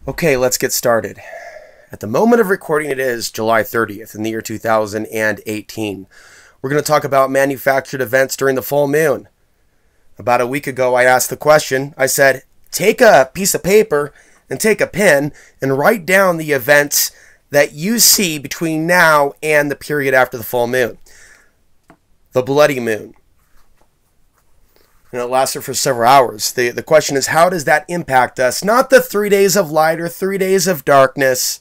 Okay, let's get started. At the moment of recording, it is July 30th in the year 2018. We're going to talk about manufactured events during the full moon. About a week ago, I asked the question. I said, take a piece of paper and take a pen and write down the events that you see between now and the period after the full moon. The bloody moon. And it lasted for several hours. The question is, how does that impact us? Not the 3 days of light or 3 days of darkness.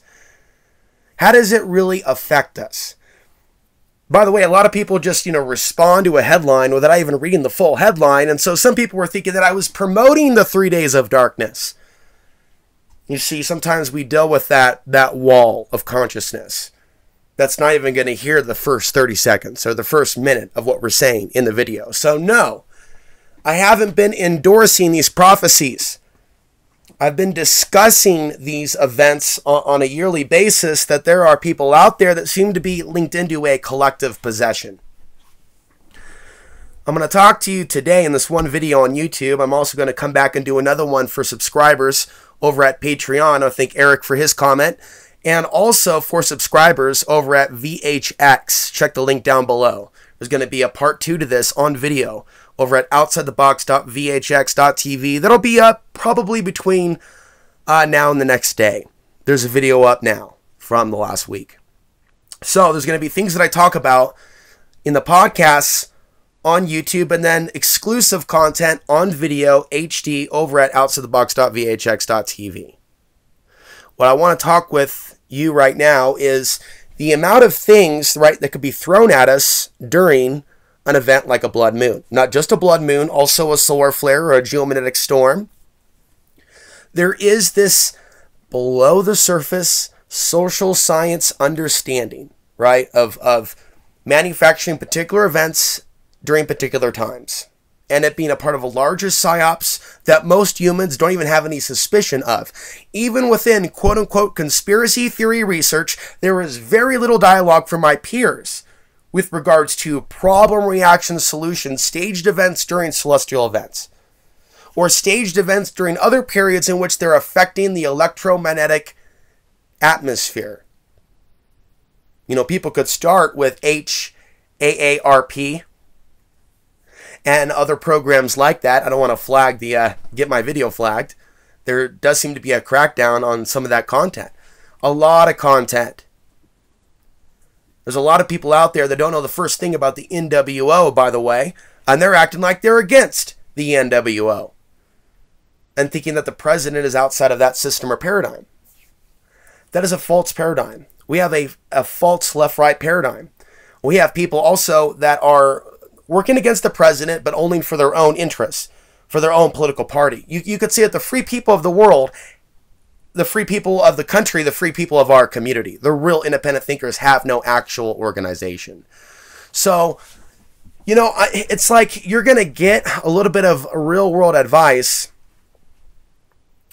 How does it really affect us? By the way, a lot of people just, respond to a headline without even reading the full headline. And so some people were thinking that I was promoting the 3 days of darkness. You see, sometimes we deal with that wall of consciousness that's not even going to hear the first 30 seconds or the first minute of what we're saying in the video. So no. I haven't been endorsing these prophecies. I've been discussing these events on a yearly basis, that there are people out there that seem to be linked into a collective possession. I'm going to talk to you today in this one video on YouTube. I'm also going to come back and do another one for subscribers over at Patreon. I thank Eric for his comment. And also for subscribers over at VHX. Check the link down below. There's going to be a part 2 to this on video over at outsidethebox.vhx.tv. That'll be up probably between now and the next day. There's a video up now from the last week. So there's going to be things that I talk about in the podcasts on YouTube, and then exclusive content on video HD over at outsidethebox.vhx.tv. What I want to talk with you right now is the amount of things, right, that could be thrown at us during an event like a blood moon. Not just a blood moon, also a solar flare or a geomagnetic storm. There is this below the surface social science understanding, right, of manufacturing particular events during particular times, and it being a part of a larger psyops that most humans don't even have any suspicion of. Even within quote-unquote conspiracy theory research, there is very little dialogue from my peers with regards to problem, reaction, solution, staged events during celestial events, or staged events during other periods in which they're affecting the electromagnetic atmosphere. People could start with HAARP and other programs like that. I don't want to get my video flagged. There does seem to be a crackdown on some of that content. A lot of content. There's a lot of people out there that don't know the first thing about the NWO, by the way, and they're acting like they're against the NWO and thinking that the president is outside of that system or paradigm. That is a false paradigm. We have a false left-right paradigm. We have people also that are working against the president, but only for their own interests, for their own political party. You could say that the free people of the world, the free people of the country, the free people of our community, the real independent thinkers, have no actual organization. So, it's like you're going to get a little bit of real world advice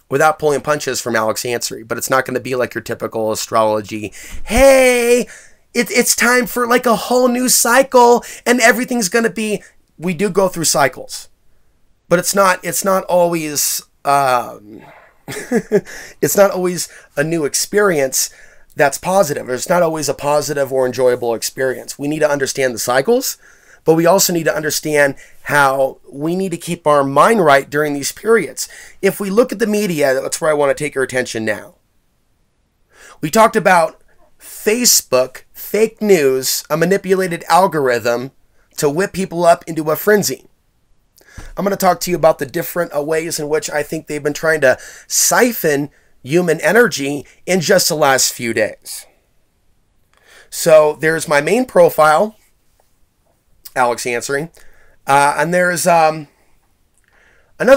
without pulling punches from Alex Ansary, but it's not going to be like your typical astrology. Hey, it's time for like a whole new cycle and everything's going to be, we do go through cycles, but it's not always, it's not always a new experience that's positive. It's not always a positive or enjoyable experience. We need to understand the cycles, but we also need to understand how we need to keep our mind right during these periods. If we look at the media, that's where I want to take your attention now. We talked about Facebook, fake news, a manipulated algorithm to whip people up into a frenzy. I'm going to talk to you about the different ways in which I think they've been trying to siphon human energy in just the last few days. So there's my main profile, Alex Ansary, and there's another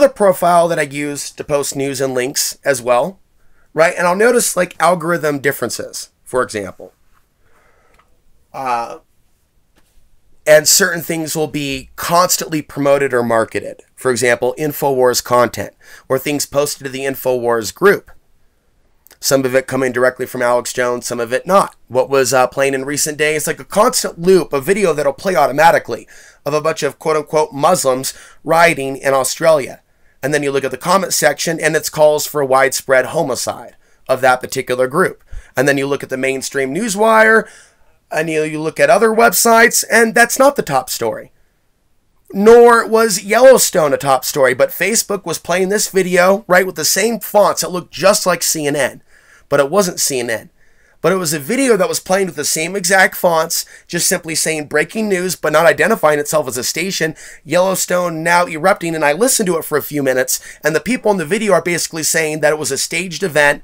profile that I use to post news and links as well, right? And I'll notice like algorithm differences, for example. And certain things will be constantly promoted or marketed. For example, InfoWars content or things posted to the InfoWars group. Some of it coming directly from Alex Jones, some of it not. What was playing in recent days, like a constant loop, a video that'll play automatically of a bunch of quote-unquote Muslims rioting in Australia. And then you look at the comment section and it's calls for widespread homicide. of that particular group. And then you look at the mainstream newswire, and you look at other websites, and that's not the top story. Nor was Yellowstone a top story, but Facebook was playing this video, right, with the same fonts that looked just like CNN. But it wasn't CNN. But it was a video that was playing with the same exact fonts, just simply saying breaking news, but not identifying itself as a station. Yellowstone now erupting, and I listened to it for a few minutes, and the people in the video are basically saying that it was a staged event,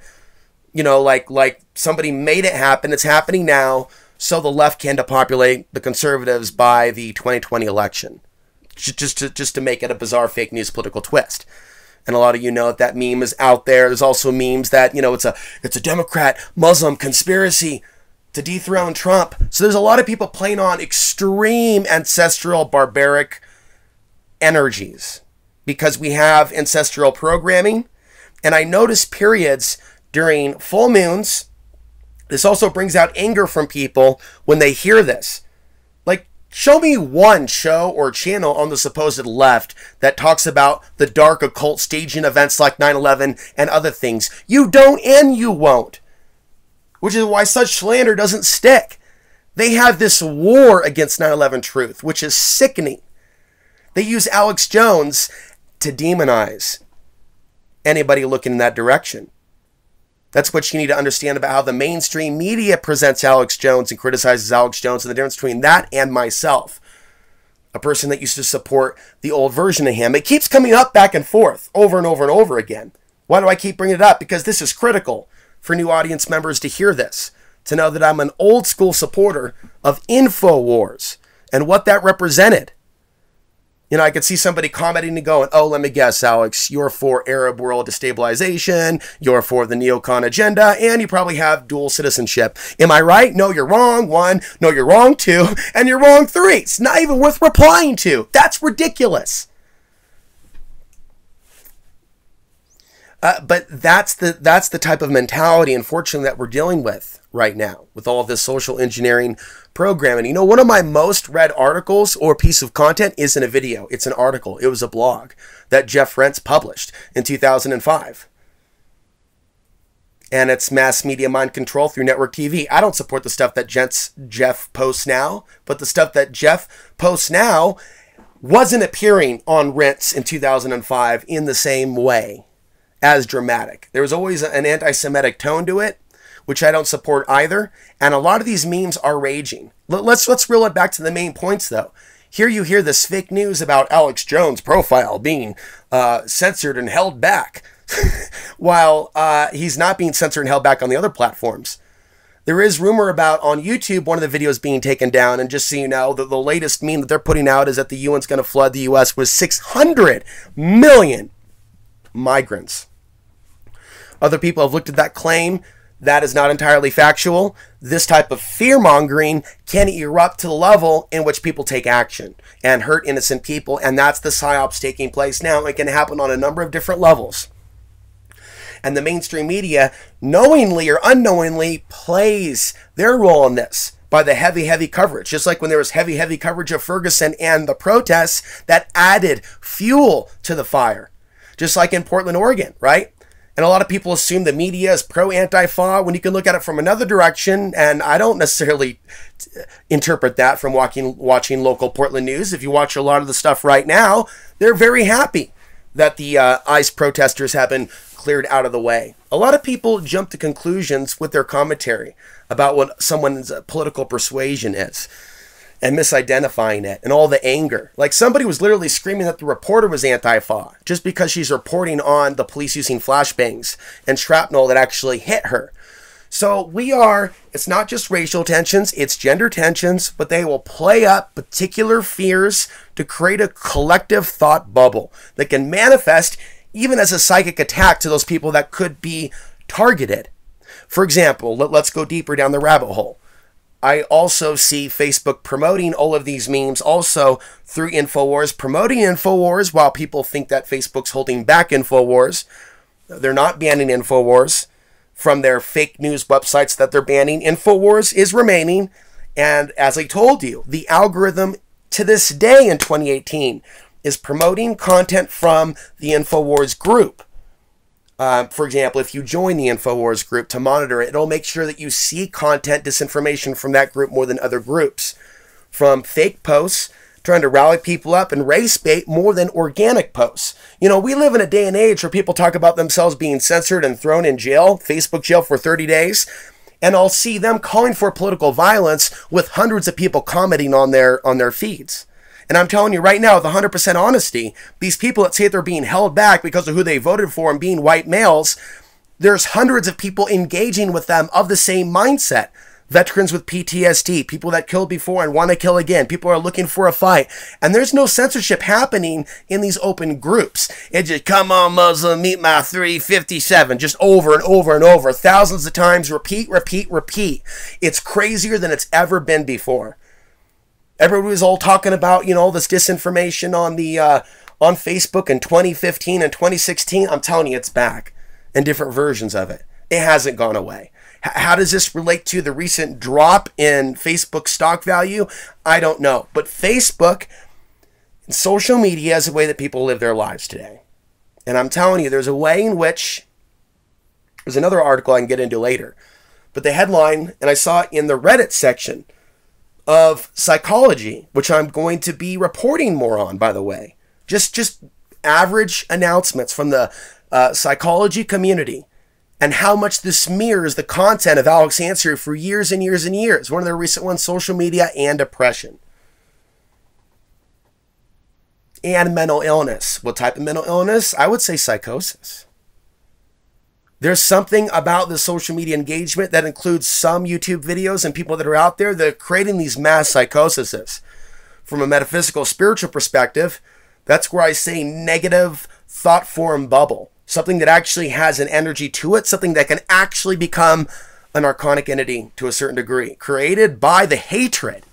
you know, like somebody made it happen, it's happening now, so the left can depopulate the conservatives by the 2020 election. Just to make it a bizarre fake news political twist. And a lot of you know that meme is out there. There's also memes that, you know, it's a Democrat Muslim conspiracy to dethrone Trump. So there's a lot of people playing on extreme ancestral barbaric energies because we have ancestral programming. And I notice periods during full moons. This also brings out anger from people when they hear this. Show me one show or channel on the supposed left that talks about the dark occult staging events like 9/11 and other things. You don't and you won't. Which is why such slander doesn't stick. They have this war against 9/11 truth, which is sickening. They use Alex Jones to demonize anybody looking in that direction. That's what you need to understand about how the mainstream media presents Alex Jones and criticizes Alex Jones, and the difference between that and myself, a person that used to support the old version of him. It keeps coming up back and forth over and over and over again. Why do I keep bringing it up? Because this is critical for new audience members to hear this, to know that I'm an old school supporter of InfoWars and what that represented. You know, I could see somebody commenting and going, oh, let me guess, Alex, you're for Arab world destabilization, you're for the neocon agenda, and you probably have dual citizenship. Am I right? No, you're wrong. 1. No, you're wrong. 2. And you're wrong. 3. It's not even worth replying to. That's ridiculous. But that's the type of mentality, unfortunately, that we're dealing with right now with all of this social engineering programming. You know, one of my most read articles or piece of content isn't a video. It's an article. It was a blog that Jeff Rentz published in 2005. And it's mass media mind control through network TV. I don't support the stuff that Jeff posts now, but the stuff that Jeff posts now wasn't appearing on Rentz in 2005 in the same way. As dramatic. There was always an anti-Semitic tone to it, which I don't support either. And a lot of these memes are raging. Let's reel it back to the main points, though. Here you hear this fake news about Alex Jones' profile being censored and held back, while he's not being censored and held back on the other platforms. There is rumor about on YouTube one of the videos being taken down, and just so you know, the latest meme that they're putting out is that the UN's going to flood the U.S. with 600 million migrants. Other people have looked at that claim. That is not entirely factual. This type of fear-mongering can erupt to the level in which people take action and hurt innocent people, and that's the psyops taking place now. It can happen on a number of different levels. And the mainstream media, knowingly or unknowingly, plays their role in this by the heavy coverage. Just like when there was heavy coverage of Ferguson and the protests, that added fuel to the fire. Just like in Portland, Oregon, right? And a lot of people assume the media is pro-Antifa when you can look at it from another direction, and I don't necessarily interpret that from watching local Portland news. If you watch a lot of the stuff right now, they're very happy that the ICE protesters have been cleared out of the way. A lot of people jump to conclusions with their commentary about what someone's political persuasion is, and misidentifying it, and all the anger. Like somebody was literally screaming that the reporter was Antifa just because she's reporting on the police using flashbangs and shrapnel that actually hit her. So it's not just racial tensions, it's gender tensions, but they will play up particular fears to create a collective thought bubble that can manifest even as a psychic attack to those people that could be targeted. For example, let's go deeper down the rabbit hole. I also see Facebook promoting all of these memes also through InfoWars, promoting InfoWars while people think that Facebook's holding back InfoWars. They're not banning InfoWars from their fake news websites that they're banning. InfoWars is remaining. And as I told you, the algorithm to this day in 2018 is promoting content from the InfoWars group. For example, if you join the InfoWars group to monitor it, it'll make sure that you see content disinformation from that group more than other groups. From fake posts, trying to rally people up, and race bait more than organic posts. You know, we live in a day and age where people talk about themselves being censored and thrown in jail, Facebook jail for 30 days. And I'll see them calling for political violence with hundreds of people commenting on their feeds. And I'm telling you right now, with 100% honesty, these people that say they're being held back because of who they voted for and being white males, there's hundreds of people engaging with them of the same mindset. Veterans with PTSD, people that killed before and want to kill again, people are looking for a fight. And there's no censorship happening in these open groups. It just, come on Muslim, meet my 357, just over and over and over, thousands of times, repeat, repeat, repeat. It's crazier than it's ever been before. Everybody was all talking about, you know, this disinformation on Facebook in 2015 and 2016. I'm telling you, it's back in different versions of it. It hasn't gone away. How does this relate to the recent drop in Facebook stock value? I don't know. But Facebook and social media is a way that people live their lives today. And I'm telling you, there's a way in which, there's another article I can get into later, but the headline, and I saw it in the Reddit section of Psychology, which I'm going to be reporting more on, by the way. Just average announcements from the psychology community, and how much this mirrors the content of Alex Ansary for years and years and years. One of their recent ones, social media and depression. And mental illness. What type of mental illness? I would say psychosis. There's something about the social media engagement that includes some YouTube videos and people that are out there that are creating these mass psychoses. From a metaphysical, spiritual perspective, that's where I say negative thought form bubble. Something that actually has an energy to it, something that can actually become an archonic entity to a certain degree, created by the hatred.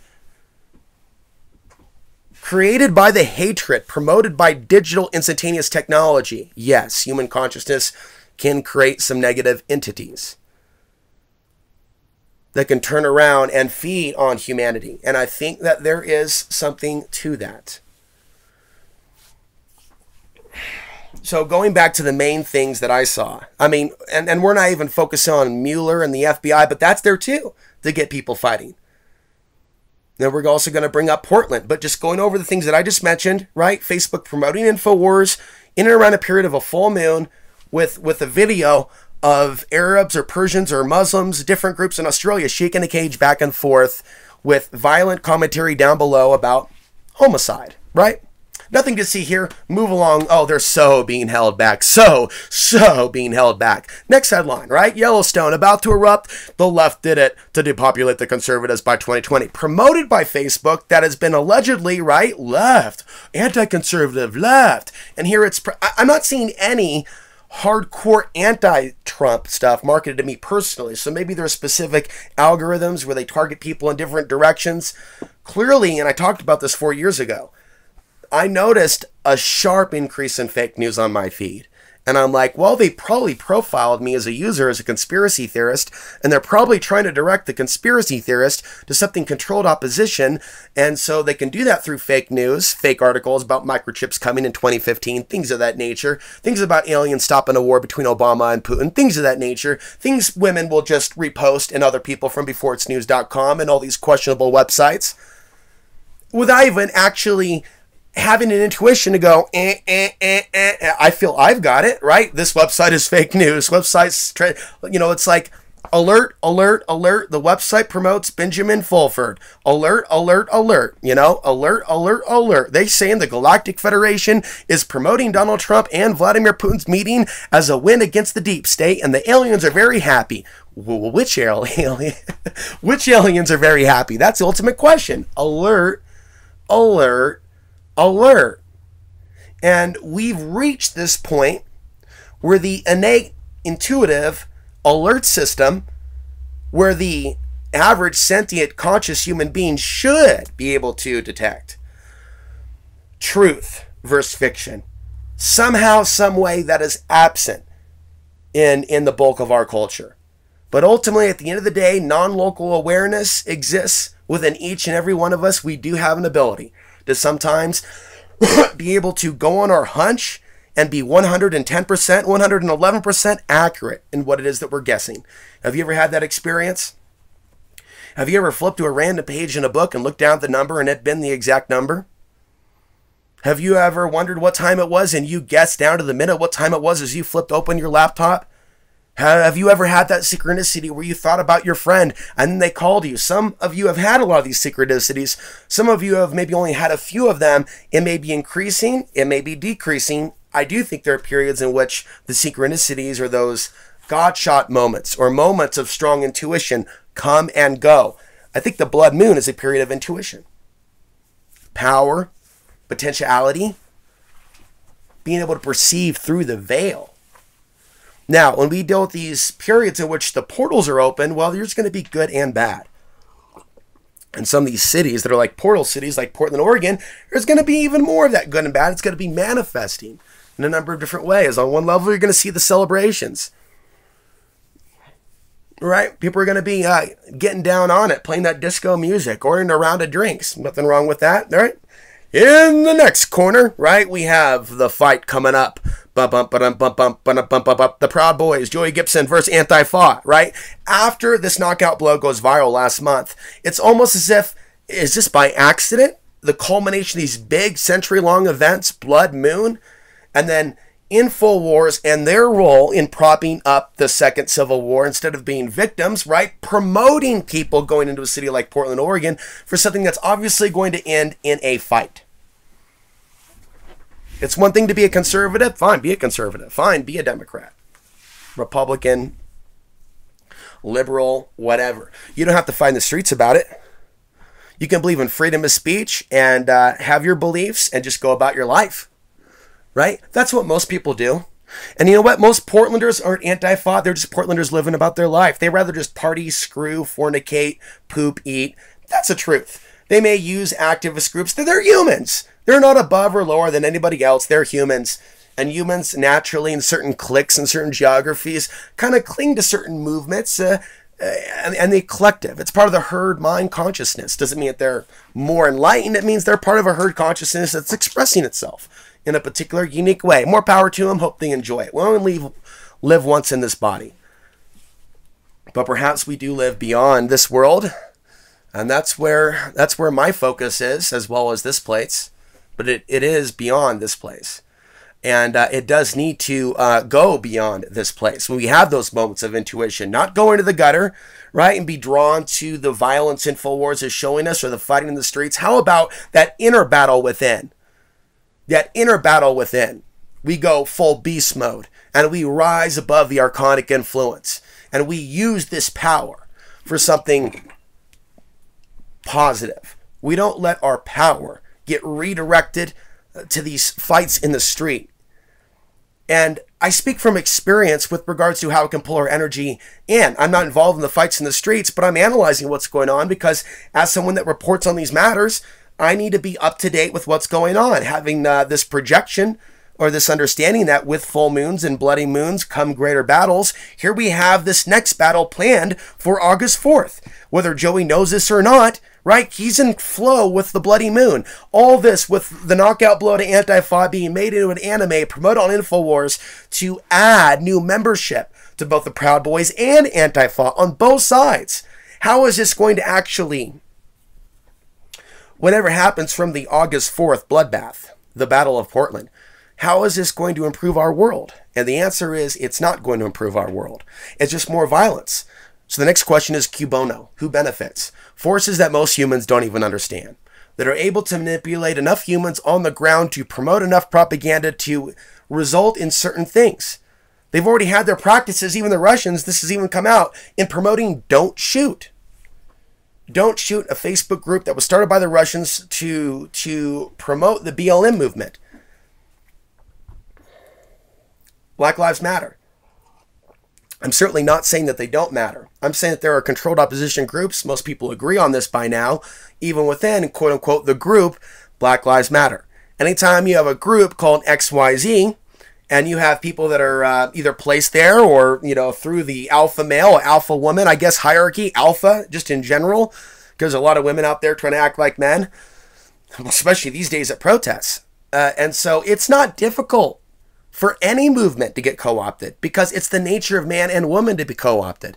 Created by the hatred, promoted by digital instantaneous technology. Yes, human consciousness can create some negative entities that can turn around and feed on humanity. And I think that there is something to that. So going back to the main things that I saw, I mean, and we're not even focusing on Mueller and the FBI, but that's there too, to get people fighting. Then we're also going to bring up Portland, but just going over the things that I just mentioned, right? Facebook promoting InfoWars in and around a period of a full moon with a video of Arabs or Persians or Muslims, different groups in Australia shaking a cage back and forth with violent commentary down below about homicide, right? Nothing to see here. Move along. Oh, they're so being held back. So being held back. Next headline, right? Yellowstone about to erupt. The left did it to depopulate the conservatives by 2020. Promoted by Facebook, that has been allegedly, right? Left. Anti-conservative left. And here it's, I'm not seeing any hardcore anti-Trump stuff marketed to me personally. So maybe there's specific algorithms where they target people in different directions. Clearly, and I talked about this 4 years ago, I noticed a sharp increase in fake news on my feed. And I'm like, well, they probably profiled me as a user, as a conspiracy theorist, and they're probably trying to direct the conspiracy theorist to something controlled opposition. And so they can do that through fake news, fake articles about microchips coming in 2015, things of that nature, things about aliens stopping a war between Obama and Putin, things of that nature, things women will just repost and other people from beforeitsnews.com and all these questionable websites without even actually having an intuition to go, I feel I've got it, right? This website is fake news. Websites, you know, it's like, alert, alert, alert. The website promotes Benjamin Fulford. Alert, alert, alert. You know, alert, alert, alert. They saying the Galactic Federation is promoting Donald Trump and Vladimir Putin's meeting as a win against the deep state, and the aliens are very happy. Which alien? Which aliens are very happy? That's the ultimate question. Alert, alert, alert. And we've reached this point where the innate, intuitive alert system, where the average sentient conscious human being should be able to detect truth versus fiction, somehow, some way, that is absent in the bulk of our culture. But ultimately, at the end of the day, non-local awareness exists within each and every one of us. We do have an ability to sometimes be able to go on our hunch and be 110%, 111% accurate in what it is that we're guessing. Have you ever had that experience? Have you ever flipped to a random page in a book and looked down at the number and it been the exact number? Have you ever wondered what time it was and you guessed down to the minute what time it was as you flipped open your laptop? Have you ever had that synchronicity where you thought about your friend and then they called you? Some of you have had a lot of these synchronicities. Some of you have maybe only had a few of them. It may be increasing. It may be decreasing. I do think there are periods in which the synchronicities or those God-shot moments or moments of strong intuition come and go. I think the blood moon is a period of intuition. Power, potentiality, being able to perceive through the veil. Now, when we deal with these periods in which the portals are open, well, there's going to be good and bad. And some of these cities that are like portal cities, like Portland, Oregon, there's going to be even more of that good and bad. It's going to be manifesting in a number of different ways. On one level, you're going to see the celebrations. Right? People are going to be getting down on it, playing that disco music, ordering a round of drinks. Nothing wrong with that, all right? In the next corner, right, we have the fight coming up. The Proud Boys, Joey Gibson versus Anti-Fa, right? After this knockout blow goes viral last month, it's almost as if, is this by accident? The culmination of these big century-long events, Blood Moon, and then InfoWars and their role in propping up the Second Civil War instead of being victims, right? Promoting people going into a city like Portland, Oregon for something that's obviously going to end in a fight. It's one thing to be a conservative. Fine, be a conservative. Fine, be a Democrat, Republican, liberal, whatever. You don't have to fight in the streets about it. You can believe in freedom of speech and have your beliefs and just go about your life, right? That's what most people do. And you know what? Most Portlanders aren't anti-Fa. They're just Portlanders living about their life. They rather just party, screw, fornicate, poop, eat. That's the truth. They may use activist groups. They're humans. They're not above or lower than anybody else. They're humans. And humans naturally in certain cliques and certain geographies kind of cling to certain movements and the collective. It's part of the herd mind consciousness. Doesn't mean that they're more enlightened. It means they're part of a herd consciousness that's expressing itself in a particular unique way. More power to them. Hope they enjoy it. We only live once in this body. But perhaps we do live beyond this world. And that's where my focus is, as well as this place. But it is beyond this place. And it does need to go beyond this place. When we have those moments of intuition, not go into the gutter, right, and be drawn to the violence InfoWars is showing us or the fighting in the streets. How about that inner battle within? That inner battle within. We go full beast mode and we rise above the archonic influence. And we use this power for something positive. We don't let our power get redirected to these fights in the street. And I speak from experience with regards to how it can pull our energy in. I'm not involved in the fights in the streets, but I'm analyzing what's going on because as someone that reports on these matters, I need to be up to date with what's going on. Having this projection or this understanding that with full moons and bloody moons come greater battles, here we have this next battle planned for August 4th. Whether Joey knows this or not, right? He's in flow with the bloody moon. All this with the knockout blow to Anti-Fa being made into an anime, promoted on InfoWars to add new membership to both the Proud Boys and Anti-Fa on both sides. How is this going to actually, whatever happens from the August 4th bloodbath, the Battle of Portland, how is this going to improve our world? And the answer is it's not going to improve our world. It's just more violence. So the next question is cui bono? Who benefits? Forces that most humans don't even understand, that are able to manipulate enough humans on the ground to promote enough propaganda to result in certain things. They've already had their practices, even the Russians, this has even come out, in promoting don't shoot. Don't shoot, a Facebook group that was started by the Russians to promote the BLM movement. Black Lives Matter. I'm certainly not saying that they don't matter. I'm saying that there are controlled opposition groups. Most people agree on this by now, even within, quote unquote, the group Black Lives Matter. Anytime you have a group called XYZ, and you have people that are either placed there or, you know, through the alpha male, alpha woman, I guess, hierarchy, alpha, just in general, because there's a lot of women out there trying to act like men, especially these days at protests. And so it's not difficult for any movement to get co-opted, because it's the nature of man and woman to be co-opted.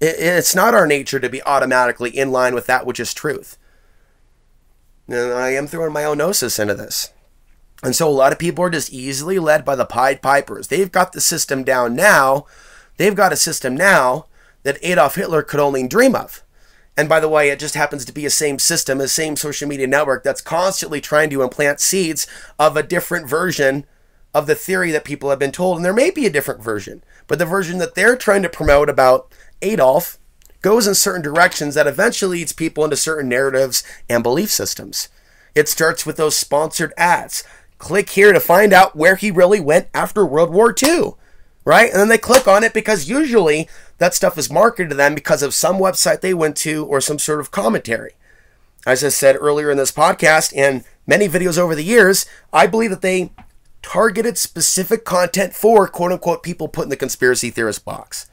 It's not our nature to be automatically in line with that which is truth. And I am throwing my own gnosis into this. And so a lot of people are just easily led by the Pied Pipers. They've got the system down now. They've got a system now that Adolf Hitler could only dream of. And by the way, it just happens to be a same system, a same social media network that's constantly trying to implant seeds of a different version of the theory that people have been told. And there may be a different version, but the version that they're trying to promote about Adolf goes in certain directions that eventually leads people into certain narratives and belief systems. It starts with those sponsored ads. Click here to find out where he really went after World War II, right? And then they click on it because usually that stuff is marketed to them because of some website they went to or some sort of commentary. As I said earlier in this podcast and many videos over the years, I believe that they targeted specific content for quote-unquote people put in the conspiracy theorist box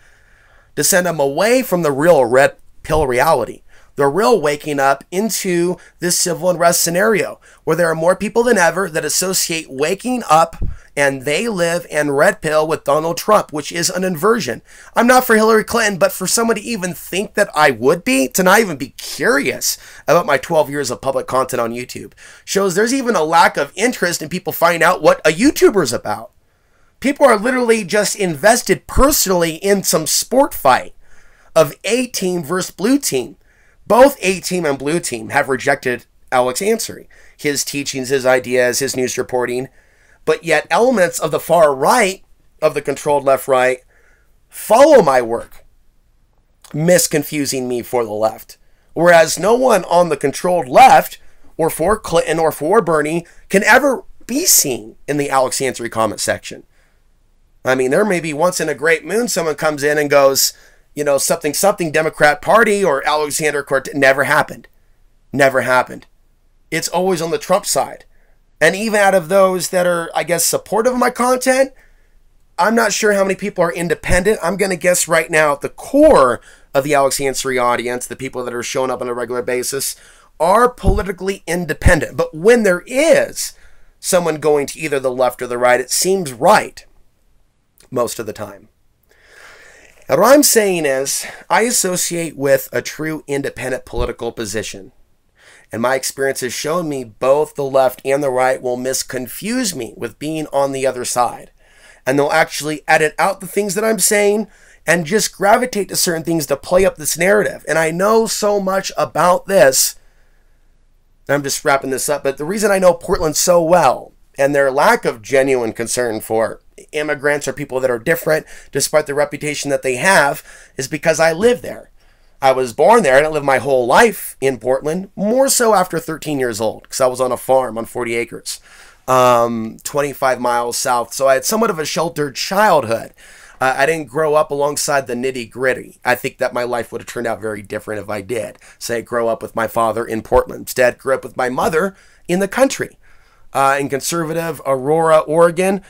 to send them away from the real red pill reality. The real waking up into this civil unrest scenario where there are more people than ever that associate waking up and they live and red pill with Donald Trump, which is an inversion. I'm not for Hillary Clinton, but for someone to even think that I would be, to not even be curious about my 12 years of public content on YouTube, shows there's even a lack of interest in people finding out what a YouTuber is about. People are literally just invested personally in some sport fight of A team versus blue team. Both A team and blue team have rejected Alex Ansary, his teachings, his ideas, his news reporting, but yet elements of the far right, of the controlled left-right, follow my work, misconfusing me for the left. Whereas no one on the controlled left, or for Clinton or for Bernie, can ever be seen in the Alex Ansary comment section. I mean, there may be once in a great moon someone comes in and goes, you know, something Democrat Party or Alexander Cortez. Never happened. Never happened. It's always on the Trump side. And even out of those that are, I guess, supportive of my content, I'm not sure how many people are independent. I'm going to guess right now at the core of the Alex Ansary audience, the people that are showing up on a regular basis, are politically independent. But when there is someone going to either the left or the right, it seems right most of the time. And what I'm saying is, I associate with a true independent political position. And my experience has shown me both the left and the right will misconfuse me with being on the other side. And they'll actually edit out the things that I'm saying and just gravitate to certain things to play up this narrative. And I know so much about this. I'm just wrapping this up. But the reason I know Portland so well and their lack of genuine concern for immigrants or people that are different, despite the reputation that they have, is because I live there. I was born there and I lived my whole life in Portland, more so after 13 years old, because I was on a farm on 40 acres, 25 miles south. So I had somewhat of a sheltered childhood. I didn't grow up alongside the nitty gritty. I think that my life would have turned out very different if I did. Say, grow up with my father in Portland. Instead, grew up with my mother in the country, in conservative Aurora, Oregon.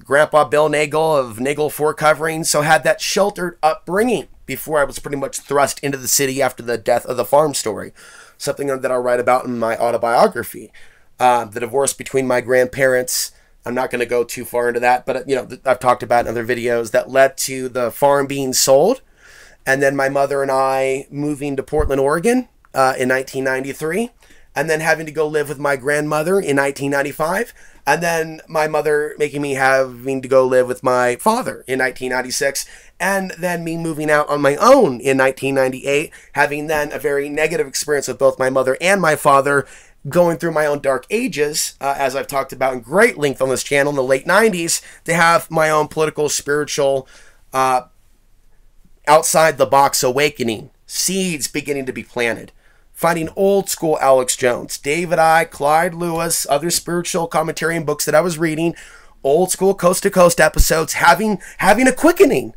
Grandpa Bill Nagel of Nagel Fort Covering, so had that sheltered upbringing before I was pretty much thrust into the city after the death of the farm story. Something that I'll write about in my autobiography. The divorce between my grandparents, I'm not going to go too far into that, but you know, I've talked about in other videos that led to the farm being sold. And then my mother and I moving to Portland, Oregon in 1993. And then having to go live with my grandmother in 1995. And then my mother making me having to go live with my father in 1996. And then me moving out on my own in 1998, having then a very negative experience with both my mother and my father, going through my own dark ages, as I've talked about in great length on this channel in the late 90s, to have my own political, spiritual, outside the box awakening, seeds beginning to be planted. Finding old school Alex Jones, David I, Clyde Lewis, other spiritual commentary and books that I was reading, old school coast to coast episodes, having a quickening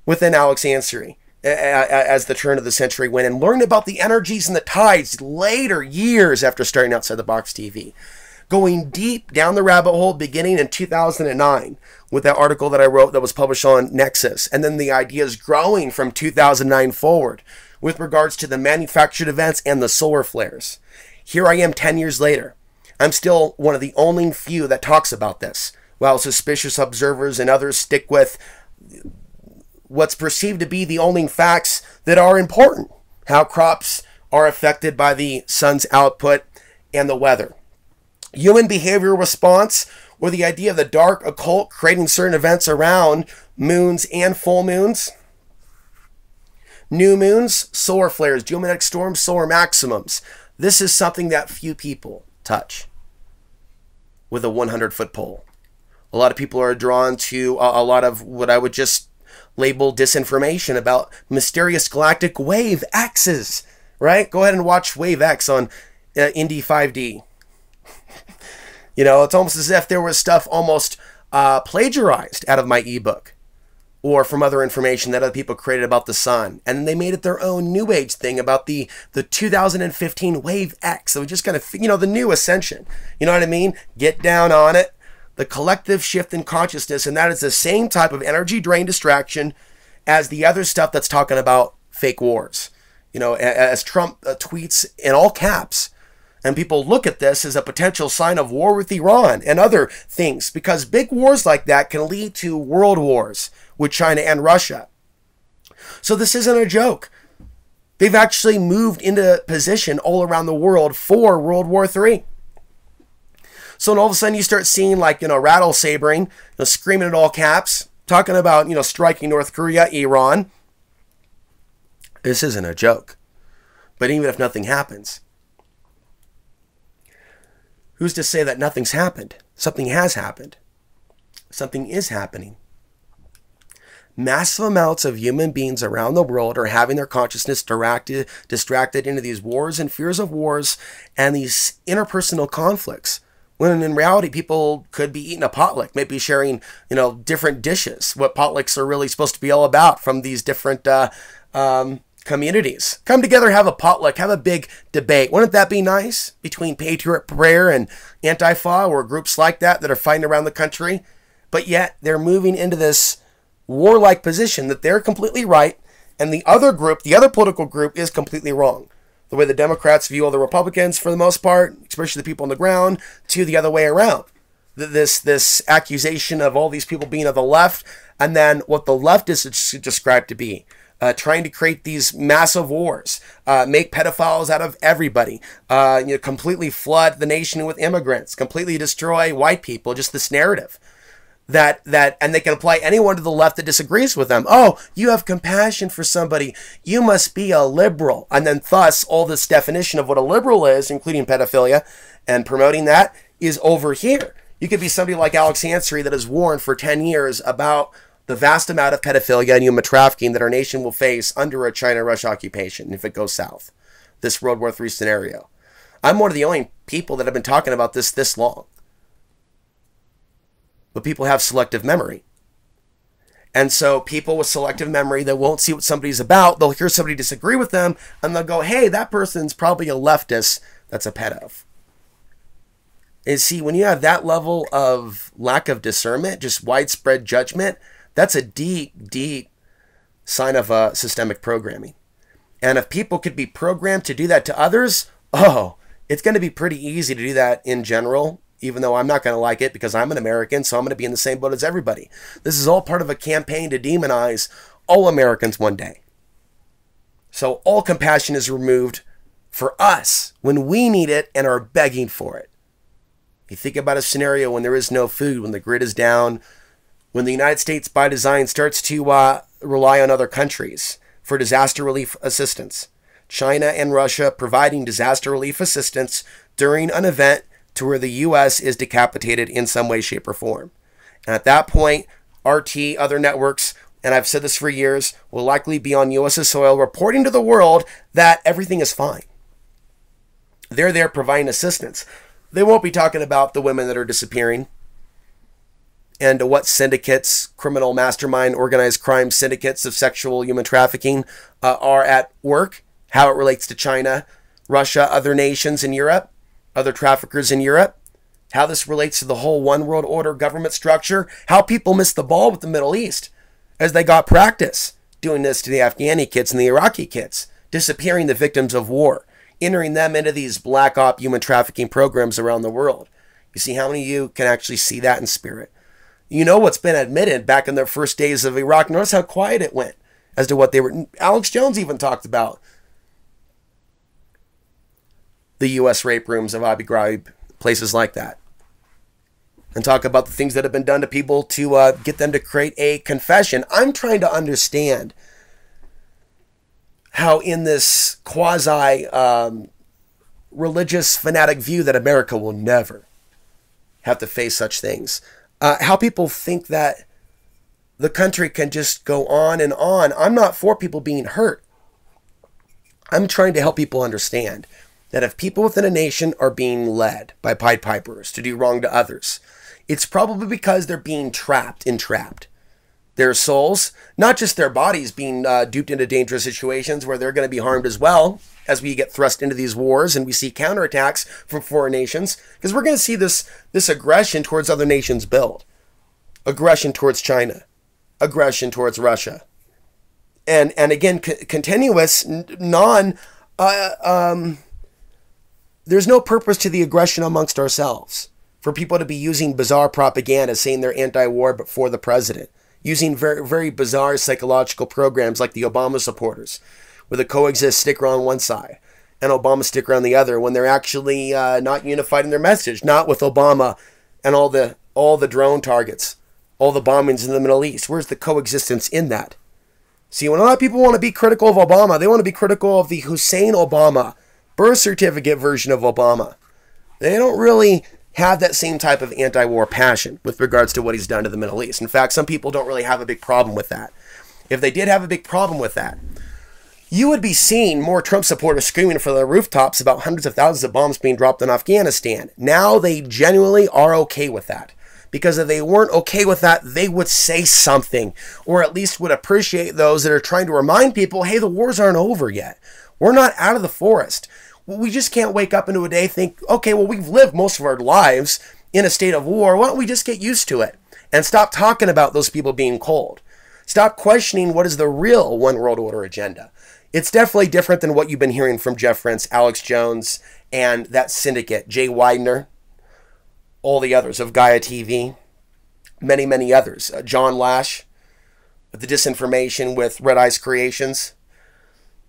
within Alex Ansary as the turn of the century went, and learned about the energies and the tides later, years after starting Outside the Box TV. Going deep down the rabbit hole beginning in 2009 with that article that I wrote that was published on Nexus, and then the ideas growing from 2009 forward with regards to the manufactured events and the solar flares. Here I am 10 years later. I'm still one of the only few that talks about this. while suspicious observers and others stick with what's perceived to be the only facts that are important. How crops are affected by the sun's output and the weather. Human behavioral response, or the idea of the dark occult creating certain events around moons and full moons. New moons, solar flares, geomagnetic storms, solar maximums. This is something that few people touch with a 100-foot pole. A lot of people are drawn to a lot of what I would just label disinformation about mysterious galactic wave X's, right? Go ahead and watch Wave X on Indy 5D. You know, it's almost as if there was stuff almost plagiarized out of my ebook or from other information that other people created about the sun. And they made it their own new age thing about the 2015 Wave X. So we just kind of, you know, the new ascension. You know what I mean? Get down on it. The collective shift in consciousness. And that is the same type of energy drain distraction as the other stuff that's talking about fake wars. You know, as Trump tweets in all caps. And people look at this as a potential sign of war with Iran and other things, because big wars like that can lead to world wars with China and Russia. So this isn't a joke. They've actually moved into position all around the world for World War III. So all of a sudden you start seeing, like, you know, rattle sabering, you know, screaming in all caps, talking about, you know, striking North Korea, Iran. This isn't a joke. But even if nothing happens, who's to say that nothing's happened? Something has happened. Something is happening. Massive amounts of human beings around the world are having their consciousness distracted into these wars and fears of wars and these interpersonal conflicts. When in reality, people could be eating a potluck, maybe sharing, you know, different dishes. What potlucks are really supposed to be all about from these different communities. Come together, have a potluck, have a big debate. Wouldn't that be nice? Between Patriot Prayer and Antifa, or groups like that that are fighting around the country. But yet they're moving into this warlike position that they're completely right, and the other group, the other political group, is completely wrong. The way the Democrats view all the Republicans, for the most part, especially the people on the ground, to the other way around. This accusation of all these people being of the left, and then what the left is described to be. Trying to create these massive wars, make pedophiles out of everybody, you know, completely flood the nation with immigrants, completely destroy white people, just this narrative. And they can apply anyone to the left that disagrees with them. Oh, you have compassion for somebody. You must be a liberal. And then thus, all this definition of what a liberal is, including pedophilia and promoting that, is over here. You could be somebody like Alex Ansary that has warned for 10 years about the vast amount of pedophilia and human trafficking that our nation will face under a China-Russia occupation if it goes south. This World War III scenario. I'm one of the only people that have been talking about this long. But people have selective memory. And so people with selective memory that won't see what somebody's about, they'll hear somebody disagree with them, and they'll go, hey, that person's probably a leftist that's a pedo. And see, when you have that level of lack of discernment, just widespread judgment, that's a deep, deep sign of systemic programming. And if people could be programmed to do that to others, oh, it's going to be pretty easy to do that in general, even though I'm not going to like it because I'm an American, so I'm going to be in the same boat as everybody. This is all part of a campaign to demonize all Americans one day. So all compassion is removed for us when we need it and are begging for it. You think about a scenario when there is no food, when the grid is down, when the United States by design starts to rely on other countries for disaster relief assistance. China and Russia providing disaster relief assistance during an event to where the U.S. is decapitated in some way, shape, or form. And at that point, RT, other networks, and I've said this for years, will likely be on U.S. soil reporting to the world that everything is fine. They're there providing assistance. They won't be talking about the women that are disappearing and what syndicates, criminal mastermind, organized crime syndicates of sexual human trafficking are at work, how it relates to China, Russia, other nations in Europe, other traffickers in Europe, how this relates to the whole one world order government structure, how people missed the ball with the Middle East as they got practice doing this to the Afghani kids and the Iraqi kids, disappearing the victims of war, entering them into these black op human trafficking programs around the world. You see how many of you can actually see that in spirit? You know what's been admitted back in their first days of Iraq. Notice how quiet it went as to what they were. Alex Jones even talked about the U.S. rape rooms of Abu Ghraib, places like that. And talk about the things that have been done to people to get them to create a confession. I'm trying to understand how in this quasi-religious fanatic view that America will never have to face such things. How people think that the country can just go on and on. I'm not for people being hurt. I'm trying to help people understand that if people within a nation are being led by Pied Pipers to do wrong to others, it's probably because they're being entrapped. Their souls, not just their bodies, being duped into dangerous situations where they're going to be harmed as well as we get thrust into these wars and we see counterattacks from foreign nations, because we're going to see this aggression towards other nations build. Aggression towards China. Aggression towards Russia. And again, continuous, there's no purpose to the aggression amongst ourselves. For people to be using bizarre propaganda saying they're anti-war but for the president. Using very, very bizarre psychological programs like the Obama supporters, with a coexist sticker on one side and Obama sticker on the other, when they're actually not unified in their message. Not with Obama and all the drone targets, all the bombings in the Middle East. Where's the coexistence in that? See, when a lot of people want to be critical of Obama, they want to be critical of the Hussein Obama birth certificate version of Obama. They don't really have that same type of anti-war passion with regards to what he's done to the Middle East. In fact, some people don't really have a big problem with that. If they did have a big problem with that, you would be seeing more Trump supporters screaming from the rooftops about hundreds of thousands of bombs being dropped on Afghanistan. Now they genuinely are okay with that. Because if they weren't okay with that, they would say something, or at least would appreciate those that are trying to remind people, hey, the wars aren't over yet. We're not out of the forest. We just can't wake up into a day and think, okay, well, we've lived most of our lives in a state of war. Why don't we just get used to it and stop talking about those people being cold? Stop questioning what is the real one world order agenda. It's definitely different than what you've been hearing from Jeff Rentz, Alex Jones, and that syndicate, Jay Widener, all the others of Gaia TV, many, many others. John Lash, with the disinformation with Red Ice Creations.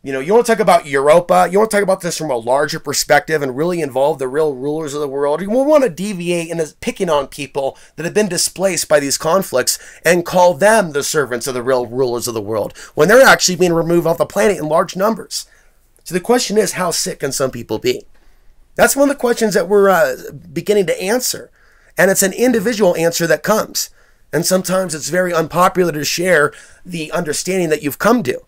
You know, you want to talk about Europa, you want to talk about this from a larger perspective and really involve the real rulers of the world. You won't want to deviate into picking on people that have been displaced by these conflicts and call them the servants of the real rulers of the world when they're actually being removed off the planet in large numbers. So the question is, how sick can some people be? That's one of the questions that we're beginning to answer. And it's an individual answer that comes. And sometimes it's very unpopular to share the understanding that you've come to.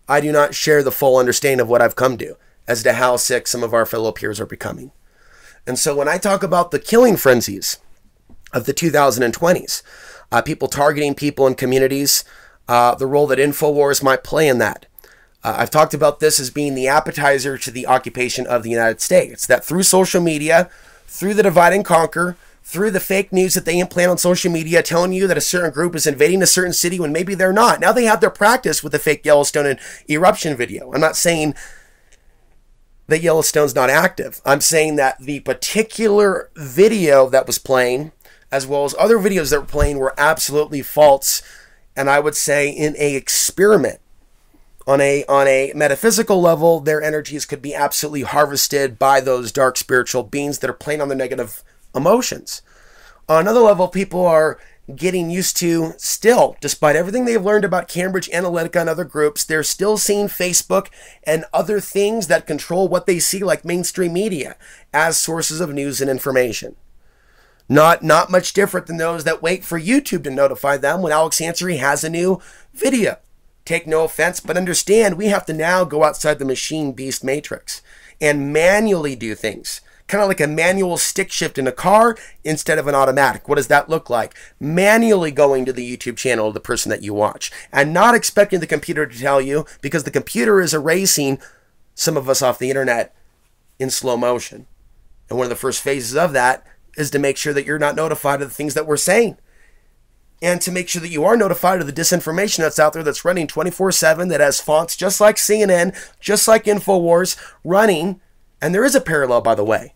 I do not share the full understanding of what I've come to as to how sick some of our fellow peers are becoming. And so when I talk about the killing frenzies of the 2020s, people targeting people in communities, the role that InfoWars might play in that. I've talked about this as being the appetizer to the occupation of the United States. That through social media, through the divide and conquer, through the fake news that they implant on social media telling you that a certain group is invading a certain city when maybe they're not. Now they have their practice with the fake Yellowstone eruption video. I'm not saying that Yellowstone's not active. I'm saying that the particular video that was playing, as well as other videos that were playing, were absolutely false. And I would say in a experiment. On a metaphysical level, their energies could be absolutely harvested by those dark spiritual beings that are playing on their negative emotions. On another level, people are getting used to still, despite everything they've learned about Cambridge Analytica and other groups, they're still seeing Facebook and other things that control what they see, like mainstream media, as sources of news and information. Not much different than those that wait for YouTube to notify them when Alex Ansary has a new video. Take no offense, but understand we have to now go outside the machine beast matrix and manually do things. Kind of like a manual stick shift in a car instead of an automatic. What does that look like? Manually going to the YouTube channel of the person that you watch and not expecting the computer to tell you, because the computer is erasing some of us off the internet in slow motion. And one of the first phases of that is to make sure that you're not notified of the things that we're saying. And to make sure that you are notified of the disinformation that's out there that's running 24/7, that has fonts just like CNN, just like InfoWars running. And there is a parallel, by the way.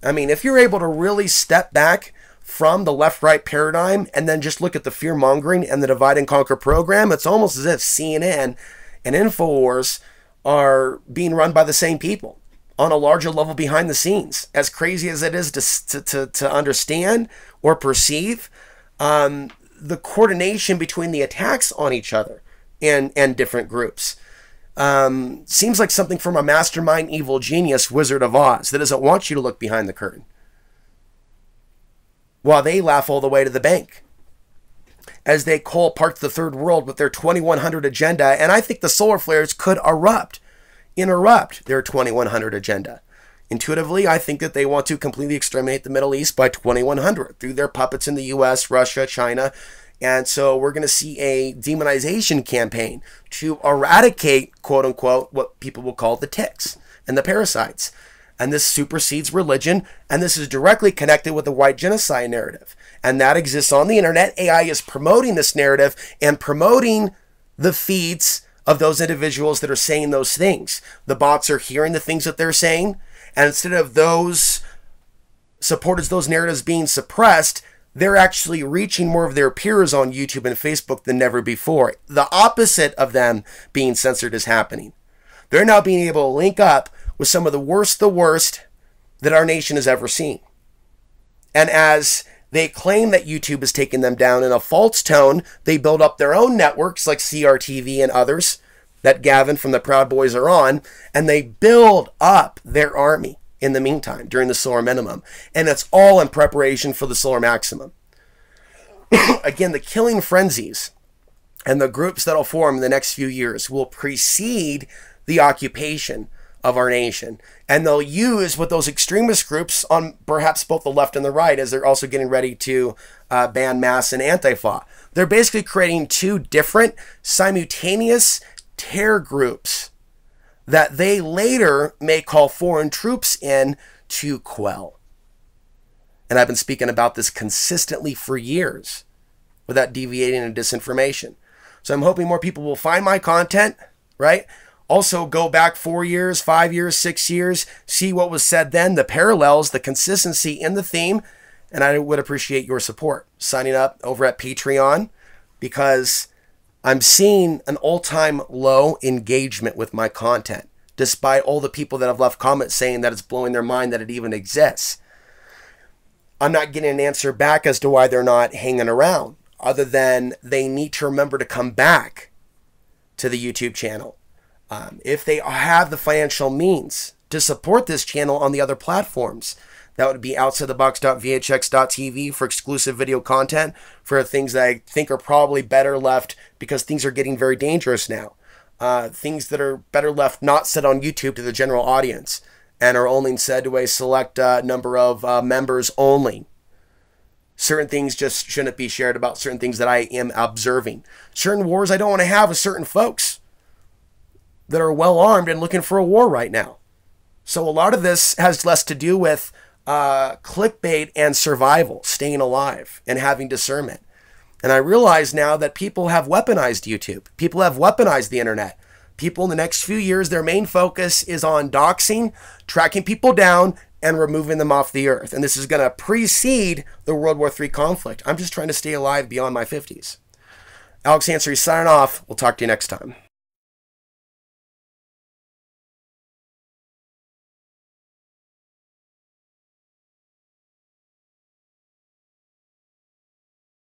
I mean, if you're able to really step back from the left-right paradigm and then just look at the fear-mongering and the divide and conquer program, it's almost as if CNN and InfoWars are being run by the same people on a larger level behind the scenes. As crazy as it is to understand or perceive, the coordination between the attacks on each other and different groups seems like something from a mastermind evil genius Wizard of Oz that doesn't want you to look behind the curtain, while they laugh all the way to the bank as they coal part the third world with their 2100 agenda. And I think the solar flares could interrupt their 2100 agenda. Intuitively, I think that they want to completely exterminate the Middle East by 2100 through their puppets in the US, Russia, China. And so we're going to see a demonization campaign to eradicate, quote unquote, what people will call the ticks and the parasites. And this supersedes religion, and this is directly connected with the white genocide narrative. And that exists on the internet. AI is promoting this narrative and promoting the feeds of those individuals that are saying those things. The bots are hearing the things that they're saying, and instead of those supporters, those narratives being suppressed, they're actually reaching more of their peers on YouTube and Facebook than never before. The opposite of them being censored is happening. They're now being able to link up with some of the worst that our nation has ever seen. And as they claim that YouTube is taking them down in a false tone, they build up their own networks like CRTV and others that Gavin from the Proud Boys are on, and they build up their army in the meantime during the solar minimum. And it's all in preparation for the solar maximum. Again, the killing frenzies and the groups that'll form in the next few years will precede the occupation of our nation. And they'll use what those extremist groups on perhaps both the left and the right, as they're also getting ready to ban mass and Antifa. They're basically creating two different simultaneous terror groups that they later may call foreign troops in to quell. And I've been speaking about this consistently for years without deviating into disinformation. So I'm hoping more people will find my content, right? Also go back 4 years, 5 years, 6 years, see what was said then, the parallels, the consistency in the theme, and I would appreciate your support. Signing up over at Patreon, because I'm seeing an all-time low engagement with my content, despite all the people that have left comments saying that it's blowing their mind that it even exists. I'm not getting an answer back as to why they're not hanging around, other than they need to remember to come back to the YouTube channel. If they have the financial means to support this channel on the other platforms, that would be outsidethebox.vhx.tv for exclusive video content for things that I think are probably better left, because things are getting very dangerous now. Things that are better left not said on YouTube to the general audience and are only said to a select number of members only. Certain things just shouldn't be shared about certain things that I am observing. Certain wars I don't want to have with certain folks that are well armed and looking for a war right now. So a lot of this has less to do with clickbait and survival, staying alive and having discernment. And I realize now that people have weaponized YouTube. People have weaponized the internet. People in the next few years, their main focus is on doxing, tracking people down, and removing them off the earth. And this is going to precede the World War III conflict. I'm just trying to stay alive beyond my 50s. Alex Ansary signing off. We'll talk to you next time.